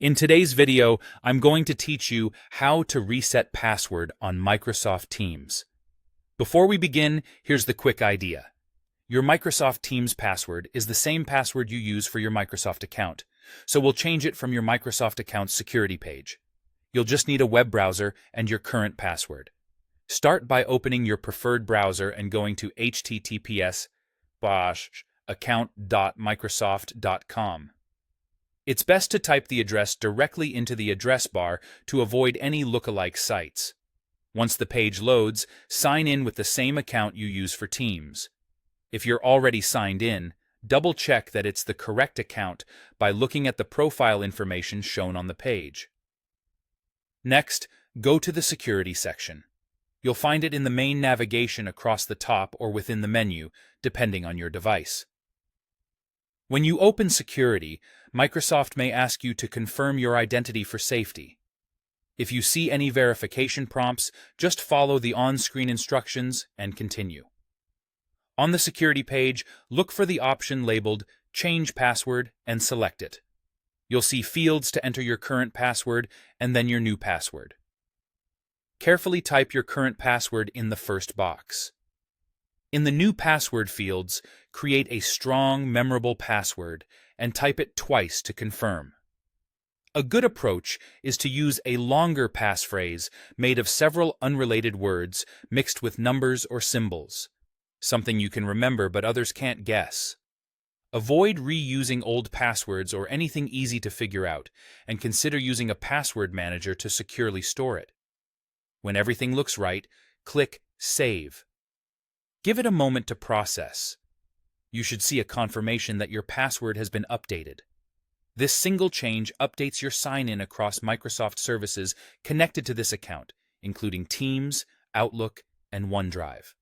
In today's video, I'm going to teach you how to reset password on Microsoft Teams. Before we begin, here's the quick idea. Your Microsoft Teams password is the same password you use for your Microsoft account, so we'll change it from your Microsoft account's security page. You'll just need a web browser and your current password. Start by opening your preferred browser and going to https://account.microsoft.com. It's best to type the address directly into the address bar to avoid any lookalike sites. Once the page loads, sign in with the same account you use for Teams. If you're already signed in, double-check that it's the correct account by looking at the profile information shown on the page. Next, go to the Security section. You'll find it in the main navigation across the top or within the menu, depending on your device. When you open Security, Microsoft may ask you to confirm your identity for safety. If you see any verification prompts, just follow the on-screen instructions and continue. On the Security page, look for the option labeled Change Password and select it. You'll see fields to enter your current password and then your new password. Carefully type your current password in the first box. In the new password fields, create a strong, memorable password and type it twice to confirm. A good approach is to use a longer passphrase made of several unrelated words mixed with numbers or symbols, something you can remember but others can't guess. Avoid reusing old passwords or anything easy to figure out, and consider using a password manager to securely store it. When everything looks right, click Save. Give it a moment to process. You should see a confirmation that your password has been updated. This single change updates your sign-in across Microsoft services connected to this account, including Teams, Outlook, and OneDrive.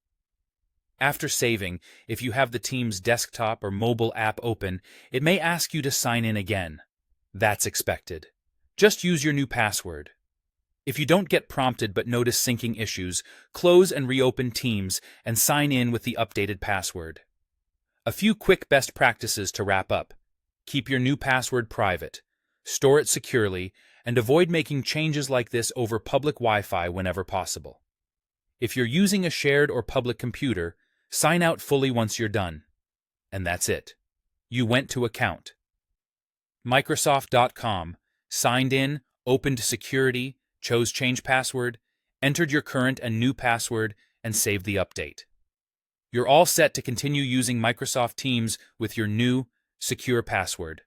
After saving, if you have the Teams desktop or mobile app open, it may ask you to sign in again. That's expected. Just use your new password. If you don't get prompted but notice syncing issues, close and reopen Teams and sign in with the updated password. A few quick best practices to wrap up. Keep your new password private, store it securely, and avoid making changes like this over public Wi-Fi whenever possible. If you're using a shared or public computer, sign out fully once you're done. And that's it. You went to account. Microsoft.com, signed in, opened security, chose change password, entered your current and new password, and saved the update. You're all set to continue using Microsoft Teams with your new, secure password.